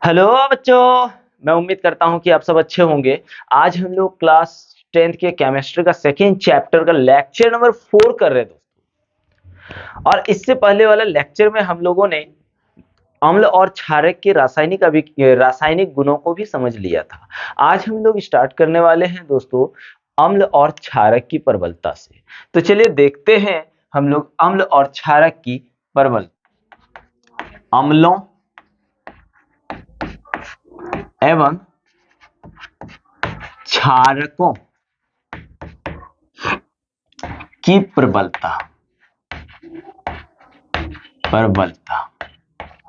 Hello बच्चों। मैं उम्मीद करता हूं कि आप सब अच्छे होंगे। आज हम लोग क्लास 10th के केमिस्ट्री का सेकेंड चैप्टर का लेक्चर नंबर 4 कर रहे थे और इससे पहले वाला लेक्चर में हम लोगों ने अम्ल और क्षारक के रासायनिक गुणों को भी समझ लिया था। आज हम लोग स्टार्ट करने वाले हैं दोस्तों अम्ल और क्षारक की प्रबलता से। तो चलिए देखते हैं हम लोग अम्ल और क्षारक की प्रबलता। अम्लों एवं क्षारकों की प्रबलता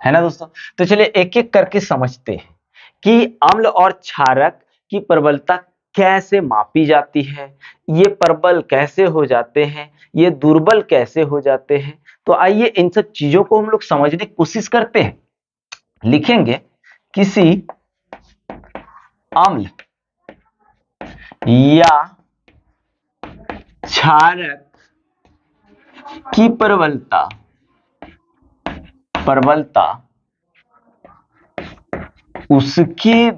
है ना दोस्तों। तो चलिए एक एक करके समझते हैं कि अम्ल और क्षारक की प्रबलता कैसे मापी जाती है, ये प्रबल कैसे हो जाते हैं, ये दुर्बल कैसे हो जाते हैं। तो आइए इन सब चीजों को हम लोग समझने की कोशिश करते हैं। लिखेंगे किसी अम्ल या क्षारक की प्रबलता उसके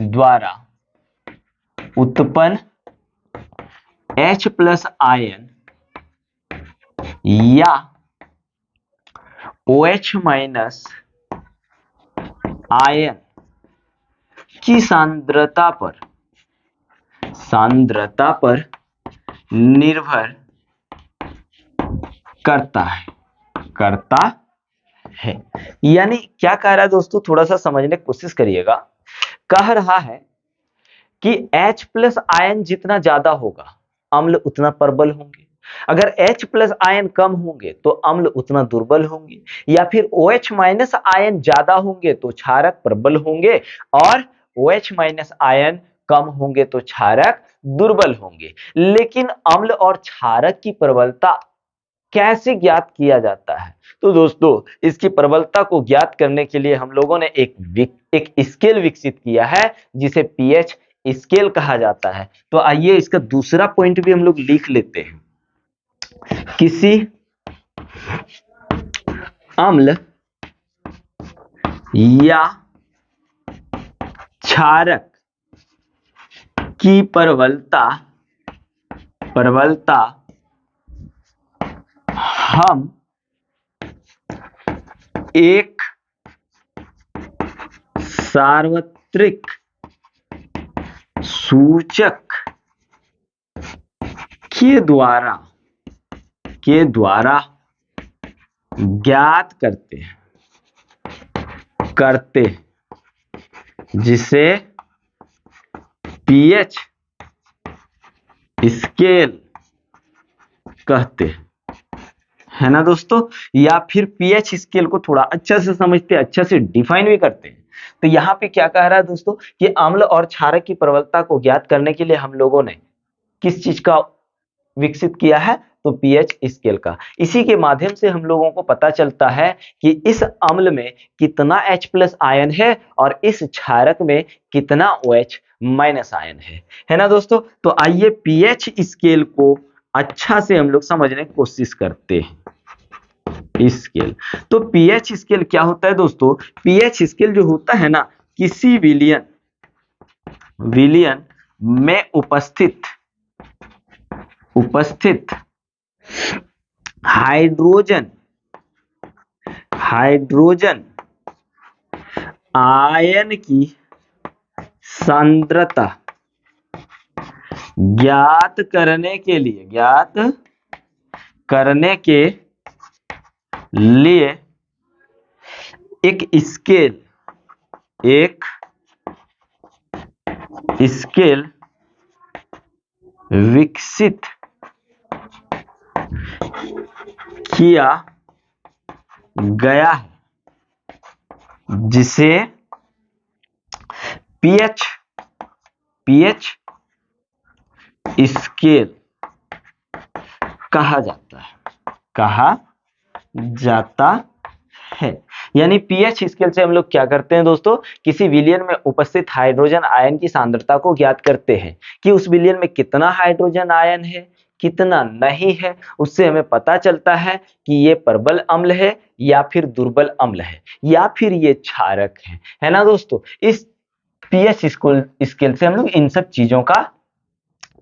द्वारा उत्पन्न H प्लस आयन या OH माइनस आयन की सांद्रता पर निर्भर करता है। यानी क्या कह रहा है दोस्तों, थोड़ा सा समझने की कोशिश करिएगा। कह रहा है कि H प्लस आयन जितना ज्यादा होगा अम्ल उतना प्रबल होंगे, अगर H प्लस आयन कम होंगे तो अम्ल उतना दुर्बल होंगे, या फिर OH माइनस आयन ज्यादा होंगे तो क्षारक प्रबल होंगे और OH माइनस आयन कम होंगे तो क्षारक दुर्बल होंगे। लेकिन अम्ल और क्षारक की प्रबलता कैसे ज्ञात किया जाता है? तो दोस्तों इसकी प्रबलता को ज्ञात करने के लिए हम लोगों ने एक स्केल विकसित किया है जिसे पीएच स्केल कहा जाता है। तो आइए इसका दूसरा पॉइंट भी हम लोग लिख लेते हैं। किसी अम्ल या क्षारक की प्रबलता हम एक सार्वत्रिक सूचक के द्वारा ज्ञात करते हैं जिसे पीएच स्केल कहते हैं, है ना दोस्तों। या फिर पीएच स्केल को थोड़ा अच्छा से समझते हैं, अच्छा से डिफाइन भी करते हैं। तो यहाँ पे क्या कह रहा है दोस्तों कि अम्ल और क्षारक की प्रबलता को ज्ञात करने के लिए हम लोगों ने किस चीज का विकसित किया है? तो पीएच स्केल का। इसी के माध्यम से हम लोगों को पता चलता है कि इस अम्ल में कितना H प्लस आयन है और इस क्षारक में कितना OH माइनस आयन है ना दोस्तों। तो आइए पीएच स्केल को अच्छा से हम लोग समझने की कोशिश करते हैं। स्केल, तो पीएच स्केल क्या होता है दोस्तों? पीएच स्केल जो होता है ना, किसी विलयन में उपस्थित हाइड्रोजन आयन की सांद्रता ज्ञात करने के लिए एक स्केल विकसित किया गया है जिसे पीएच स्केल कहा जाता है। यानी पीएच स्केल से हम लोग क्या करते हैं दोस्तों, किसी विलयन में उपस्थित हाइड्रोजन आयन की सांद्रता को ज्ञात करते हैं कि उस विलयन में कितना हाइड्रोजन आयन है, कितना नहीं है, उससे हमें पता चलता है कि ये प्रबल अम्ल है या फिर दुर्बल अम्ल है या फिर ये क्षारक है ना दोस्तों। इस पीएच स्केल से हम लोग इन सब चीजों का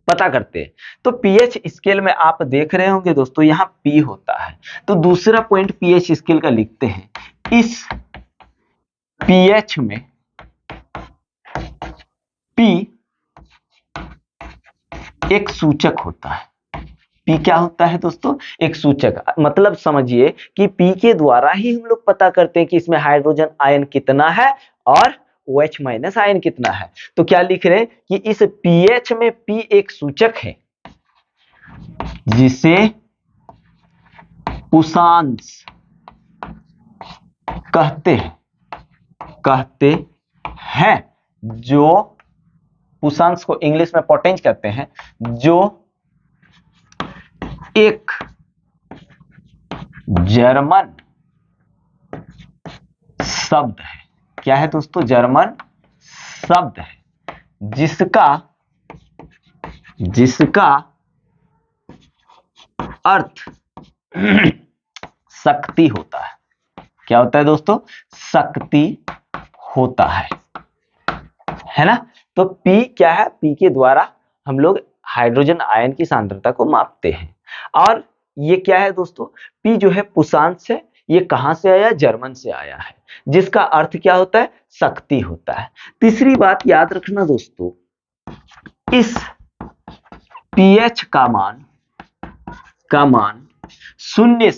पता करते हैं। तो पीएच स्केल में आप देख रहे होंगे दोस्तों, यहाँ पी होता है। तो दूसरा पॉइंट पीएच स्केल का लिखते हैं, इस पीएच में पी एक सूचक होता है। पी क्या होता है दोस्तों? एक सूचक। मतलब समझिए कि पी के द्वारा ही हम लोग पता करते हैं कि इसमें हाइड्रोजन आयन कितना है और OH माइनस आयन कितना है। तो क्या लिख रहे हैं कि इस पीएच में पी एक सूचक है जिसे पुषांश कहते हैं, जो पुषांश को इंग्लिश में पोटेंज कहते हैं, जो एक जर्मन शब्द है। क्या है दोस्तों? जर्मन शब्द है जिसका अर्थ शक्ति होता है। क्या होता है दोस्तों? शक्ति होता है ना। तो P क्या है? P के द्वारा हम लोग हाइड्रोजन आयन की सांद्रता को मापते हैं। और ये क्या है दोस्तों? P जो है पुषांश है। ये कहां से आया? जर्मन से आया है, जिसका अर्थ क्या होता है? शक्ति होता है। तीसरी बात याद रखना दोस्तों, इस pH का मान शून्य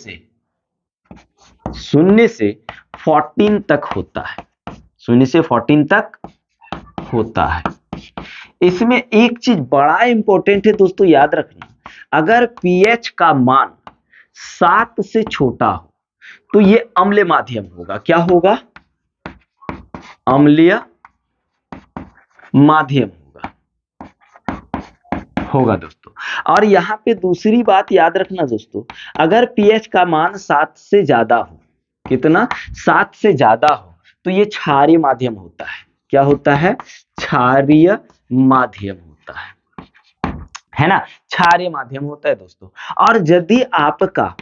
से 14 तक होता है। 0 से 14 तक होता है। इसमें एक चीज बड़ा इंपॉर्टेंट है दोस्तों, याद रखना। अगर pH का मान 7 से छोटा हो तो ये अम्लीय माध्यम होगा। क्या होगा? अम्लीय माध्यम होगा दोस्तों। और यहां पे दूसरी बात याद रखना दोस्तों, अगर pH का मान 7 से ज्यादा हो, कितना? 7 से ज्यादा हो, तो ये क्षारीय माध्यम होता है। क्या होता है? क्षारीय माध्यम होता है ना। क्षारीय माध्यम होता है दोस्तों। और यदि आपका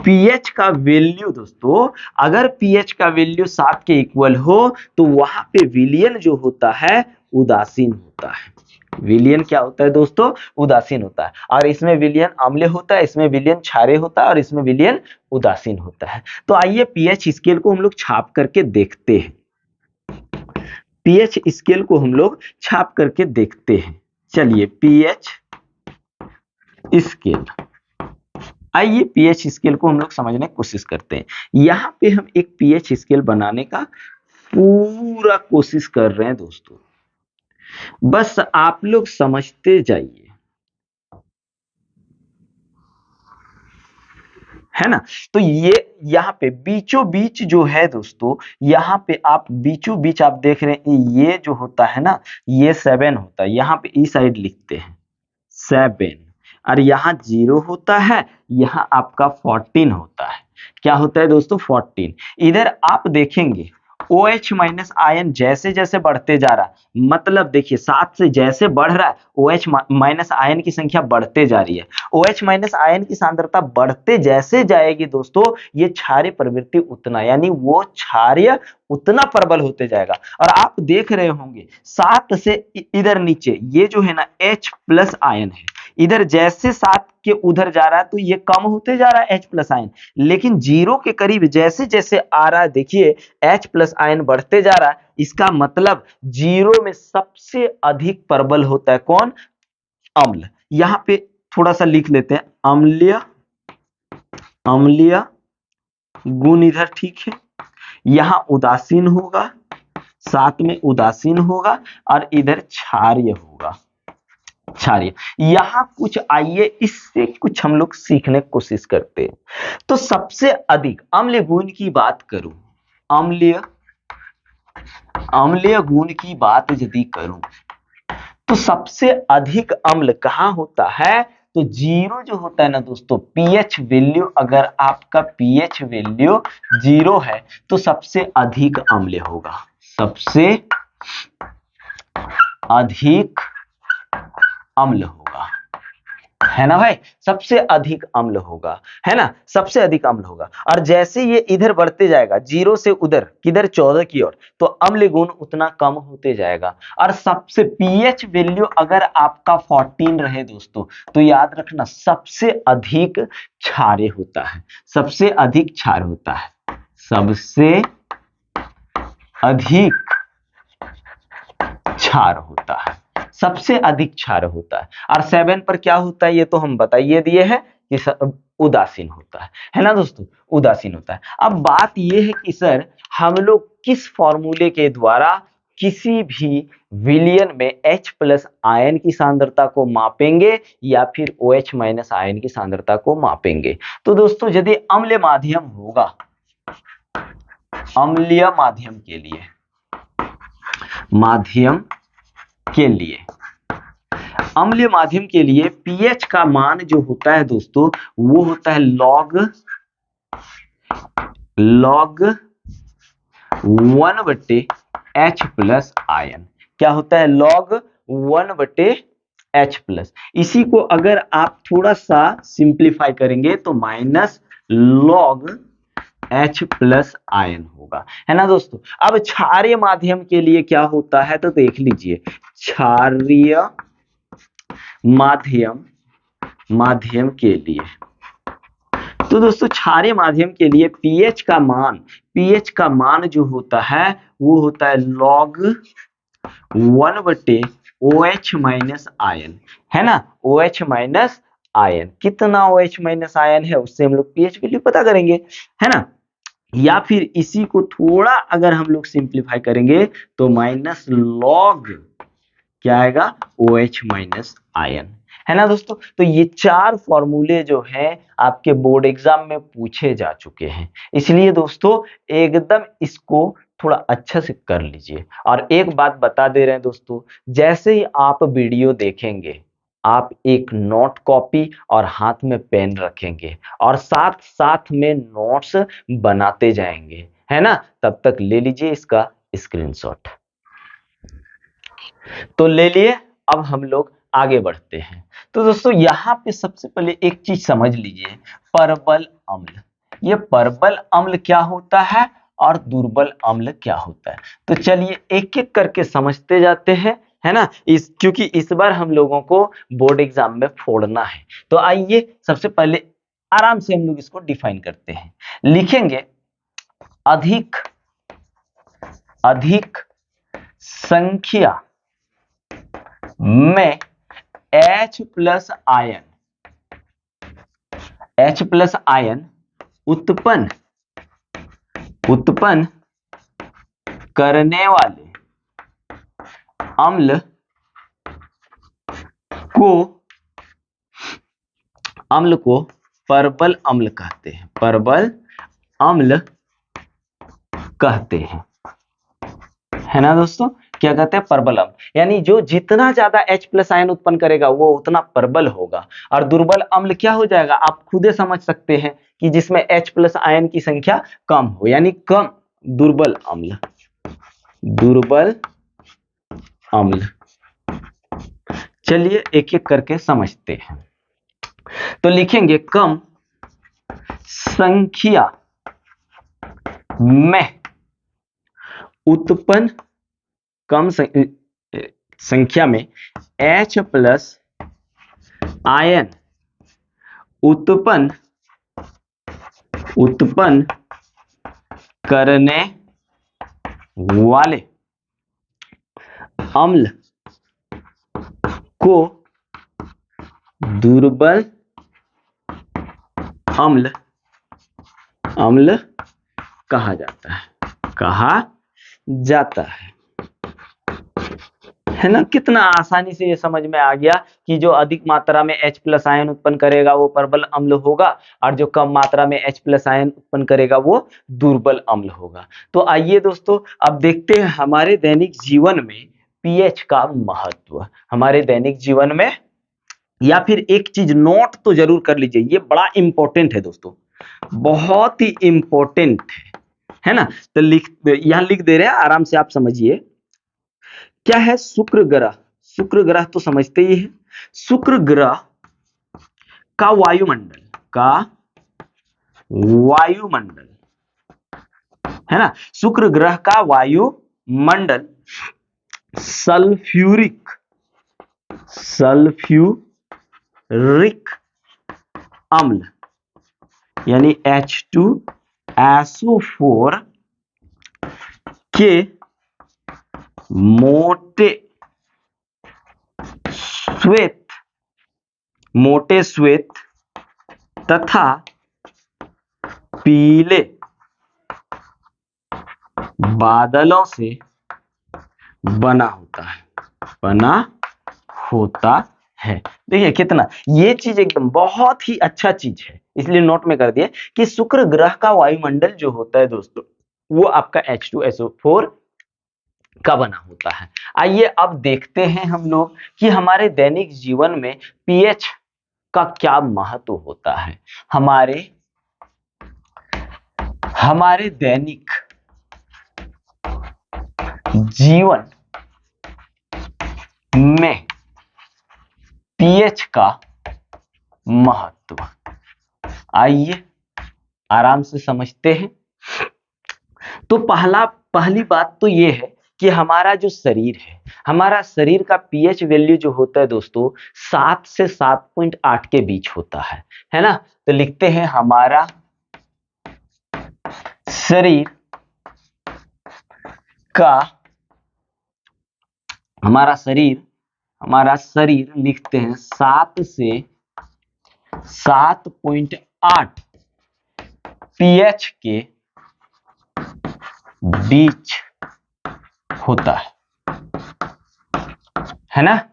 pH का वैल्यू दोस्तों, अगर pH का वैल्यू 7 के इक्वल हो तो वहां पे विलयन जो होता है उदासीन होता है। विलयन क्या होता है दोस्तों? उदासीन होता है। और इसमें विलयन अम्लीय होता है, इसमें विलयन क्षारीय होता है और इसमें विलयन उदासीन होता है। तो आइए पीएच स्केल को हम लोग छाप करके देखते हैं। पीएच स्केल को हम लोग छाप करके देखते हैं। चलिए पीएच स्केल, आइए पीएच स्केल को हम लोग समझने की कोशिश करते हैं। यहां पे हम एक पीएच स्केल बनाने का पूरा कोशिश कर रहे हैं दोस्तों, बस आप लोग समझते जाइए, है ना। तो ये यहाँ पे बीचों बीच जो है दोस्तों, यहाँ पे आप बीचों बीच आप देख रहे हैं, ये जो होता है ना, ये 7 होता है। यहाँ पे इस साइड लिखते हैं 7, और यहाँ 0 होता है, यहाँ आपका 14 होता है। क्या होता है दोस्तों? 14। इधर आप देखेंगे OH माइनस आयन जैसे जैसे बढ़ते जा रहा है, मतलब देखिए 7 से जैसे बढ़ रहा है OH माइनस आयन की संख्या बढ़ते जा रही है। OH माइनस आयन की सांद्रता बढ़ते जैसे जाएगी दोस्तों, ये क्षारीय प्रवृत्ति उतना, यानी वो क्षारीय उतना प्रबल होते जाएगा। और आप देख रहे होंगे 7 से इधर नीचे ये जो है ना H प्लस आयन है, इधर जैसे 7 के उधर जा रहा है तो ये कम होते जा रहा है H प्लस आयन, लेकिन 0 के करीब जैसे जैसे आ रहा है, देखिए H प्लस आयन बढ़ते जा रहा है। इसका मतलब 0 में सबसे अधिक प्रबल होता है कौन? अम्ल। यहां पे थोड़ा सा लिख लेते हैं, अम्लीय गुण इधर, ठीक है। यहां उदासीन होगा, साथ में उदासीन होगा, और इधर क्षारीय होगा, क्षारीय। यहां कुछ आइए इससे कुछ हम लोग सीखने की कोशिश करते हैं। तो सबसे अधिक अम्लीय गुण की बात करूं, अम्लीय गुण की बात यदि करूं तो सबसे अधिक अम्ल कहां होता है? तो 0 जो होता है ना दोस्तों, पीएच वैल्यू, अगर आपका पीएच वैल्यू 0 है तो सबसे अधिक अम्ल होगा, सबसे अधिक अम्ल होगा, है ना भाई, सबसे अधिक अम्ल होगा, है ना, सबसे अधिक अम्ल होगा। और जैसे ये इधर बढ़ते जाएगा, 0 से उधर किधर 14 की ओर, तो अम्ल गुण उतना कम होते जाएगा। और सबसे पीएच वैल्यू अगर आपका 14 रहे दोस्तों, तो याद रखना सबसे अधिक क्षार्य होता है, सबसे अधिक क्षार होता है, सबसे अधिक क्षार होता है, सबसे अधिक क्षार होता है। और 7 पर क्या होता है ये तो हम बताइए दिए हैं कि उदासीन होता है ना दोस्तों, उदासीन होता है। अब बात ये है कि सर हम लोग किस फॉर्मूले के द्वारा किसी भी विलयन में H प्लस आयन की सांद्रता को मापेंगे या फिर OH माइनस आयन की सांद्रता को मापेंगे। तो दोस्तों यदि अम्लीय माध्यम होगा, अम्लीय माध्यम के लिए, माध्यम के लिए, अम्लीय माध्यम के लिए पीएच का मान जो होता है दोस्तों, वो होता है log 1/H प्लस आयन। क्या होता है? log 1/H plus. इसी को अगर आप थोड़ा सा सिंप्लीफाई करेंगे तो minus log H plus ion होगा, है ना दोस्तों। अब क्षारीय माध्यम के लिए क्या होता है तो देख लीजिए, क्षारीय माध्यम के लिए, तो दोस्तों क्षारीय माध्यम के लिए पीएच का मान जो होता है वो होता है log 1/OH माइनस आयन, है ना, OH माइनस आयन। कितना OH माइनस आयन है उससे हम लोग पीएच वैल्यू पता करेंगे, है ना। या फिर इसी को थोड़ा अगर हम लोग सिंप्लीफाई करेंगे तो माइनस लॉग क्या आएगा, OH माइनस आयन, है ना दोस्तों। तो ये 4 फॉर्मूले जो हैं आपके बोर्ड एग्जाम में पूछे जा चुके हैं, इसलिए दोस्तों एकदम इसको थोड़ा अच्छा से कर लीजिए। और एक बात बता दे रहे हैं दोस्तों, जैसे ही आप वीडियो देखेंगे आप एक नोट कॉपी और हाथ में पेन रखेंगे और साथ साथ में नोट्स बनाते जाएंगे, है ना। तब तक ले लीजिए इसका स्क्रीनशॉट। तो ले लिए, अब हम लोग आगे बढ़ते हैं। तो दोस्तों यहां पे सबसे पहले एक चीज समझ लीजिए, परबल अम्ल। ये परबल अम्ल क्या होता है और दुर्बल अम्ल क्या होता है, तो चलिए एक एक करके समझते जाते हैं, है ना। क्योंकि इस बार हम लोगों को बोर्ड एग्जाम में फोड़ना है। तो आइए सबसे पहले आराम से हम लोग इसको डिफाइन करते हैं। लिखेंगे अधिक संख्या में H प्लस आयन उत्पन्न करने वाले अम्ल को परबल अम्ल कहते हैं, परबल अम्ल कहते हैं, है ना दोस्तों। क्या कहते हैं, परबल अम्ल। यानी जो जितना ज्यादा H प्लस आयन उत्पन्न करेगा वो उतना परबल होगा। और दुर्बल अम्ल क्या हो जाएगा, आप खुदे समझ सकते हैं कि जिसमें H प्लस आयन की संख्या कम हो, यानी कम दुर्बल अम्ल। चलिए एक एक करके समझते हैं। तो लिखेंगे कम संख्या में उत्पन्न, कम संख्या में H प्लस आयन उत्पन्न करने वाले अम्ल को दुर्बल अम्ल कहा जाता है ना। कितना आसानी से ये समझ में आ गया कि जो अधिक मात्रा में H प्लस आयन उत्पन्न करेगा वो परबल अम्ल होगा और जो कम मात्रा में H प्लस आयन उत्पन्न करेगा वो दुर्बल अम्ल होगा। तो आइए दोस्तों अब देखते हैं हमारे दैनिक जीवन में पीएच का महत्व, हमारे दैनिक जीवन में। या फिर एक चीज नोट तो जरूर कर लीजिए, ये बड़ा इंपॉर्टेंट है दोस्तों, बहुत ही इंपॉर्टेंट है ना। तो यहां लिख दे रहे हैं, आराम से आप समझिए। क्या है शुक्र ग्रह, शुक्र ग्रह तो समझते ही है। शुक्र ग्रह का वायुमंडल है ना, शुक्र ग्रह का वायुमंडल सल्फ्यूरिक अम्ल यानी H2SO4 के मोटे श्वेत तथा पीले बादलों से बना होता है। देखिए कितना ये चीज एकदम बहुत ही अच्छा चीज है, इसलिए नोट में कर दिए कि शुक्र ग्रह का वायुमंडल जो होता है दोस्तों वो आपका H2SO4 का बना होता है। आइए अब देखते हैं हम लोग कि हमारे दैनिक जीवन में पीएच का क्या महत्व होता है। हमारे दैनिक जीवन में पीएच का महत्व आइए आराम से समझते हैं। तो पहली बात तो ये है कि हमारा जो शरीर है, हमारा शरीर का पीएच वैल्यू जो होता है दोस्तों 7 से 7.8 के बीच होता है ना। तो लिखते हैं हमारा शरीर लिखते हैं 7 से 7.8 पीएच के बीच होता है ना,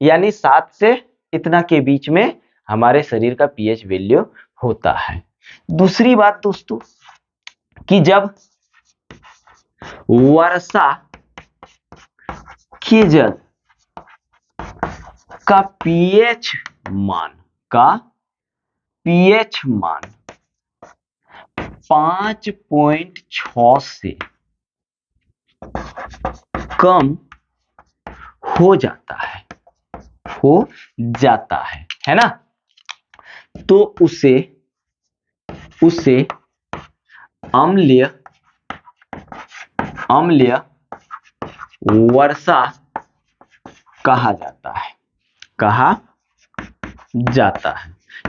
यानी 7 से इतना के बीच में हमारे शरीर का पीएच वैल्यू होता है। दूसरी बात दोस्तों कि जब वर्षा के जल का पीएच मान 5.6 से कम हो जाता है ना, तो उसे अम्लीय वर्षा कहा जाता है।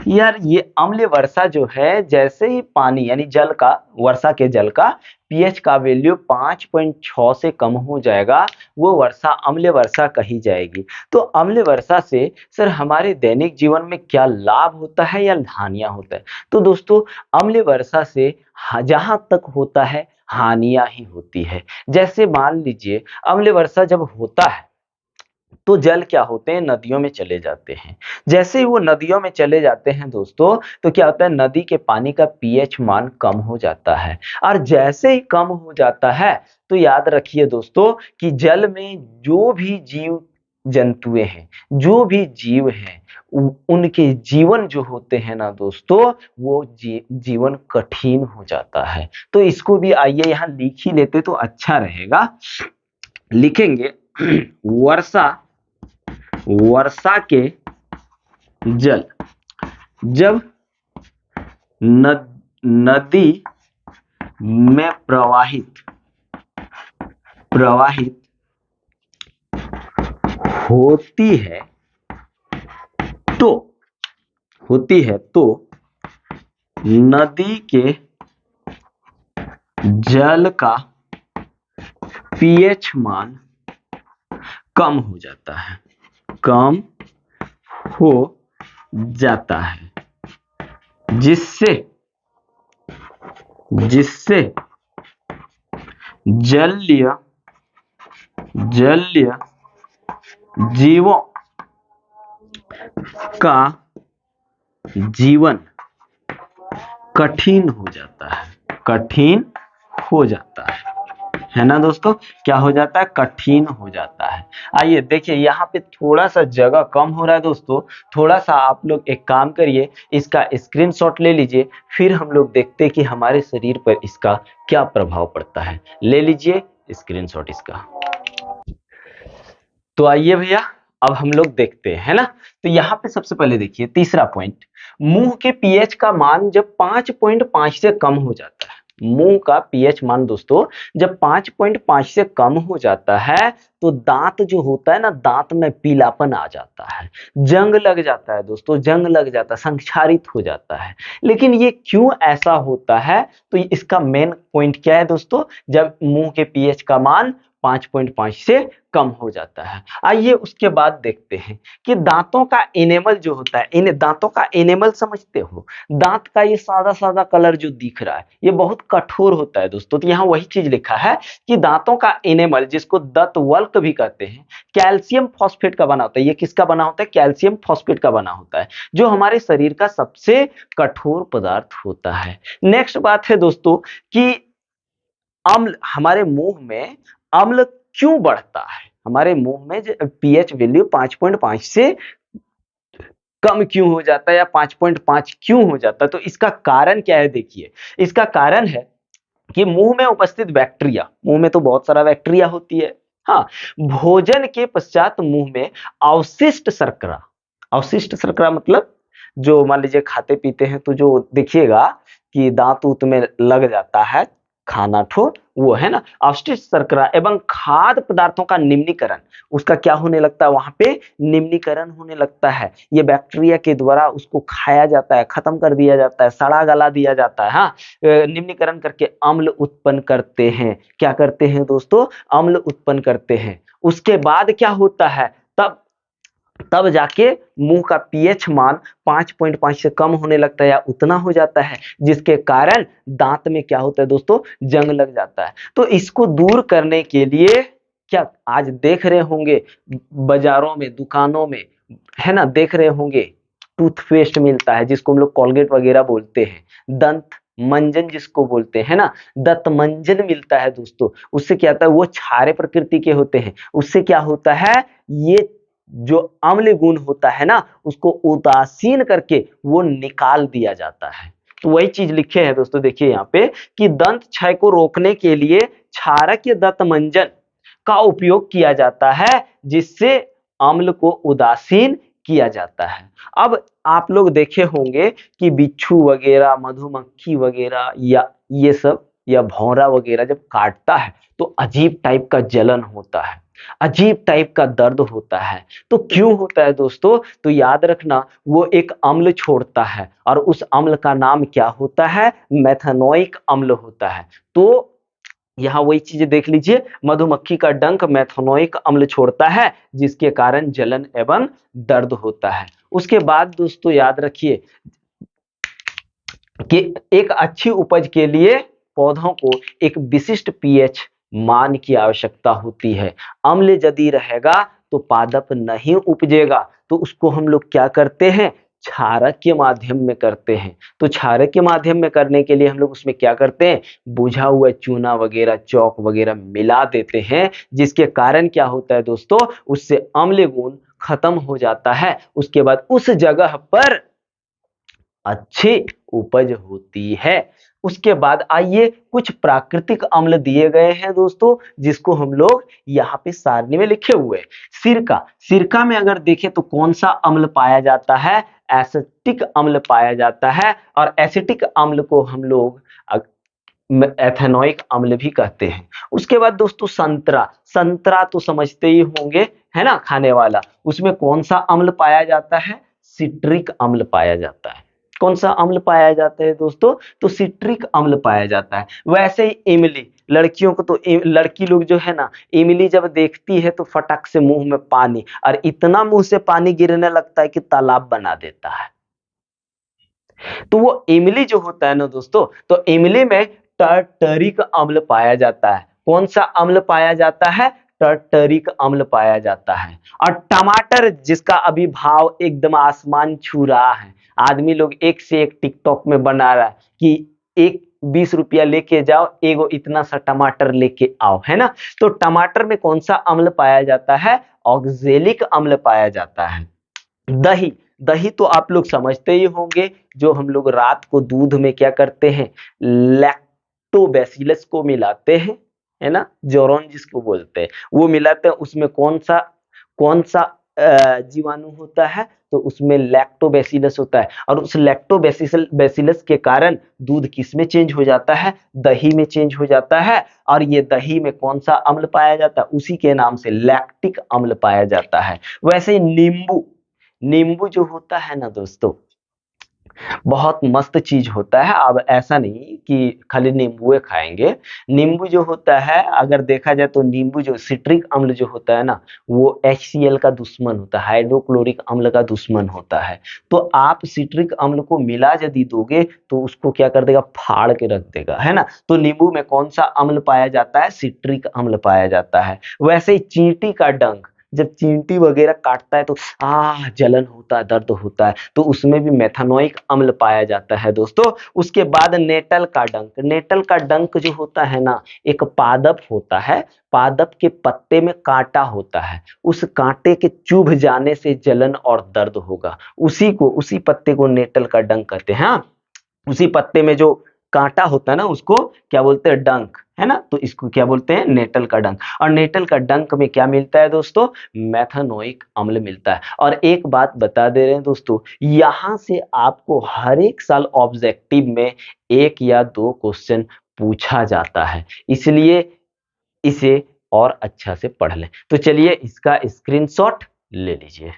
यार ये अम्लीय वर्षा जो है, जैसे ही पानी यानी जल का, वर्षा के जल का पीएच का वैल्यू 5.6 से कम हो जाएगा, वो वर्षा अम्लीय वर्षा कही जाएगी। तो अम्लीय वर्षा से सर हमारे दैनिक जीवन में क्या लाभ होता है या हानियां होता है? तो दोस्तों अम्लीय वर्षा से जहां तक होता है हानियां ही होती है। जैसे मान लीजिए अम्लीय वर्षा जब होता है तो जल क्या होते हैं, नदियों में चले जाते हैं। जैसे ही वो नदियों में चले जाते हैं दोस्तों, तो क्या होता है, नदी के पानी का पीएच मान कम हो जाता है। और जैसे ही कम हो जाता है तो याद रखिए दोस्तों कि जल में जो भी जीव जंतुएं हैं, जो भी जीव हैं, उनके जीवन जो होते हैं ना दोस्तों, वो जीवन कठिन हो जाता है। तो इसको भी आइए यहाँ लिख ही लेते तो अच्छा रहेगा। लिखेंगे वर्षा के जल जब नदी में प्रवाहित होती है तो नदी के जल का पीएच मान कम हो जाता है, जिससे जलीय जीवों का जीवन कठिन हो जाता है ना दोस्तों। क्या हो जाता है, कठिन हो जाता है। आइए देखिए यहाँ पे थोड़ा सा जगह कम हो रहा है दोस्तों, थोड़ा सा आप लोग एक काम करिए, इसका स्क्रीनशॉट ले लीजिए, फिर हम लोग देखते हैं कि हमारे शरीर पर इसका क्या प्रभाव पड़ता है। ले लीजिए स्क्रीनशॉट इसका। तो आइए भैया अब हम लोग देखते हैं, है ना। तो यहाँ पे सबसे पहले देखिए तीसरा पॉइंट, मुंह के पीएच का मान जब 5.5 से कम हो जाता है, मुंह का पीएच मान दोस्तों जब 5.5 से कम हो जाता है तो दांत जो होता है ना, दांत में पीलापन आ जाता है, जंग लग जाता है दोस्तों, जंग लग जाता है, संक्षारित हो जाता है। लेकिन ये क्यों ऐसा होता है? तो इसका मेन पॉइंट क्या है दोस्तों? जब मुंह के पीएच का मान 5.5 से कम हो जाता है। आइए उसके बाद देखते हैं कि दांतों का एनेमल जो होता है, इन दांतों का एनेमल समझते हो? दांत का ये सादा सादा कलर जो दिख रहा है ये बहुत कठोर होता है दोस्तों। तो यहाँ वही चीज लिखा है कि दांतों का एनेमल, जिसको दंतवल्क भी कहते हैं, कैल्शियम फॉस्फेट का बना होता है। ये किसका बना होता है? कैल्शियम फॉस्फेट का बना होता है, जो हमारे शरीर का सबसे कठोर पदार्थ होता है। नेक्स्ट बात है दोस्तों कि अम्ल, हमारे मुंह में अम्ल क्यों बढ़ता है? हमारे मुंह में पीएच वैल्यू 5.5 से कम क्यों हो जाता है या 5.5 क्यों हो जाता है? तो इसका कारण क्या है? देखिए, इसका कारण है कि मुंह में उपस्थित बैक्टीरिया, मुंह में तो बहुत सारा बैक्टीरिया होती है, हाँ, भोजन के पश्चात मुंह में अवशिष्ट शर्करा, अवशिष्ट शर्करा मतलब जो मान लीजिए खाते पीते हैं तो जो देखिएगा कि दांत उत में लग जाता है खाना ठो, वो है ना अवशिष्ट शर्करा एवं खाद्य पदार्थों का निम्नीकरण, उसका क्या होने लगता है? वहां पे निम्नीकरण होने लगता है। ये बैक्टीरिया के द्वारा उसको खाया जाता है, खत्म कर दिया जाता है, सड़ा गला दिया जाता है, हाँ, निम्नीकरण करके अम्ल उत्पन्न करते हैं। क्या करते हैं दोस्तों? अम्ल उत्पन्न करते हैं। उसके बाद क्या होता है? तब तब जाके मुंह का पीएच मान 5.5 से कम होने लगता है या उतना हो जाता है, जिसके कारण दांत में क्या होता है दोस्तों? जंग लग जाता है। तो इसको दूर करने के लिए क्या आज देख रहे होंगे बाजारों में, दुकानों में, है ना, देख रहे होंगे टूथपेस्ट मिलता है जिसको हम लोग कोलगेट वगैरह बोलते हैं, दंत मंजन जिसको बोलते हैं ना, दंत मंजन मिलता है दोस्तों। उससे क्या होता है? वो क्षारीय प्रकृति के होते हैं। उससे क्या होता है? ये जो अम्ल गुण होता है ना, उसको उदासीन करके वो निकाल दिया जाता है। तो वही चीज लिखे हैं दोस्तों, देखिए यहाँ पे कि दंत क्षय को रोकने के लिए क्षारकीय दंत मंजन का उपयोग किया जाता है, जिससे अम्ल को उदासीन किया जाता है। अब आप लोग देखे होंगे कि बिच्छू वगैरह, मधुमक्खी वगैरह या ये सब या भौरा वगैरह जब काटता है तो अजीब टाइप का जलन होता है, अजीब टाइप का दर्द होता है। तो क्यों होता है दोस्तों? तो याद रखना, वो एक अम्ल छोड़ता है और उस अम्ल का नाम क्या होता है? मेथनोइक अम्ल होता है। तो यहाँ वही चीजें देख लीजिए, मधुमक्खी का डंक मेथनोइक अम्ल छोड़ता है, जिसके कारण जलन एवं दर्द होता है। उसके बाद दोस्तों याद रखिए कि एक अच्छी उपज के लिए पौधों को एक विशिष्ट पीएच मान की आवश्यकता होती है। अम्ल यदि रहेगा तो पादप नहीं उपजेगा। तो उसको हम लोग क्या करते हैं? क्षारक के माध्यम में करते हैं। तो क्षारक के माध्यम में करने के लिए हम लोग उसमें क्या करते हैं? बुझा हुआ चूना वगैरह, चौक वगैरह मिला देते हैं, जिसके कारण क्या होता है दोस्तों? उससे अम्ल गुण खत्म हो जाता है। उसके बाद उस जगह पर अच्छी उपज होती है। उसके बाद आइए कुछ प्राकृतिक अम्ल दिए गए हैं दोस्तों, जिसको हम लोग यहाँ पे सारणी में लिखे हुए हैं। सिरका, सिरका में अगर देखें तो कौन सा अम्ल पाया जाता है? एसिटिक अम्ल पाया जाता है, और एसिटिक अम्ल को हम लोग एथेनोइक अम्ल भी कहते हैं। उसके बाद दोस्तों संतरा, संतरा तो समझते ही होंगे, है ना, खाने वाला। उसमें कौन सा अम्ल पाया जाता है? सिट्रिक अम्ल पाया जाता है। कौन सा अम्ल पाया जाता है दोस्तों? तो सिट्रिक अम्ल पाया जाता है। वैसे ही इमली, लड़कियों को तो लड़की लोग जो है ना, इमली जब देखती है तो फटक से मुंह में पानी, और इतना मुंह से पानी गिरने लगता है कि तालाब बना देता है। तो वो इमली जो होता है ना दोस्तों, तो इमली में टर्टरिक अम्ल पाया जाता है। कौन सा अम्ल पाया जाता है? टर्टरिक अम्ल पाया जाता है। और टमाटर, जिसका अभी भाव एकदम आसमान छू रहा है, आदमी लोग एक से एक टिकटॉक में बना रहा है कि एक 20 रुपया लेके जाओ, एगो इतना सा टमाटर लेके आओ, है ना। तो टमाटर में कौन सा अम्ल पाया जाता है? ऑक्जेलिक अम्ल पाया जाता है। दही, दही तो आप लोग समझते ही होंगे, जो हम लोग रात को दूध में क्या करते हैं? लैक्टोबैसिलस को मिलाते हैं, है ना, जोरोन जिसको बोलते हैं, वो मिलाते हैं। उसमें कौन सा जीवाणु होता है तो उसमें लैक्टोबैसिलस होता है, और उस लैक्टोबैसिल बैसिलस के कारण दूध किस में चेंज हो जाता है, दही में चेंज हो जाता है, और ये दही में कौन सा अम्ल पाया जाता है, उसी के नाम से लैक्टिक अम्ल पाया जाता है। वैसे ही नींबू, नींबू जो होता है ना दोस्तों, बहुत मस्त चीज होता है। अब ऐसा नहीं कि खाली नींबू खाएंगे, नींबू जो होता है अगर देखा जाए तो नींबू जो सिट्रिक अम्ल जो होता है ना, वो HCl का दुश्मन होता है, हाइड्रोक्लोरिक अम्ल का दुश्मन होता है। तो आप सिट्रिक अम्ल को मिला यदि दोगे तो उसको क्या कर देगा, फाड़ के रख देगा, है ना। तो नींबू में कौन सा अम्ल पाया जाता है, सिट्रिक अम्ल पाया जाता है। वैसे ही चींटी का डंक, जब चींटी वगैरह काटता है तो जलन होता है, दर्द होता है, तो उसमें भी मेथनोइक अम्ल पाया जाता है दोस्तों। उसके बाद नेटल का डंक, नेटल का डंक जो होता है ना, एक पादप होता है, पादप के पत्ते में कांटा होता है, उस कांटे के चुभ जाने से जलन और दर्द होगा, उसी पत्ते को नेटल का डंक कहते हैं। हाँ, उसी पत्ते में जो कांटा होता है ना, उसको क्या बोलते हैं, डंक, है ना। तो इसको क्या बोलते हैं, नेटल का डंक। और नेटल का डंक में क्या मिलता है दोस्तों, मेथनोइक अम्ल मिलता है। और एक बात बता दे रहे हैं दोस्तों, यहां से आपको हर एक साल ऑब्जेक्टिव में 1 या 2 क्वेश्चन पूछा जाता है, इसलिए इसे और अच्छा से पढ़ लें। तो चलिए इसका स्क्रीनशॉट ले लीजिए।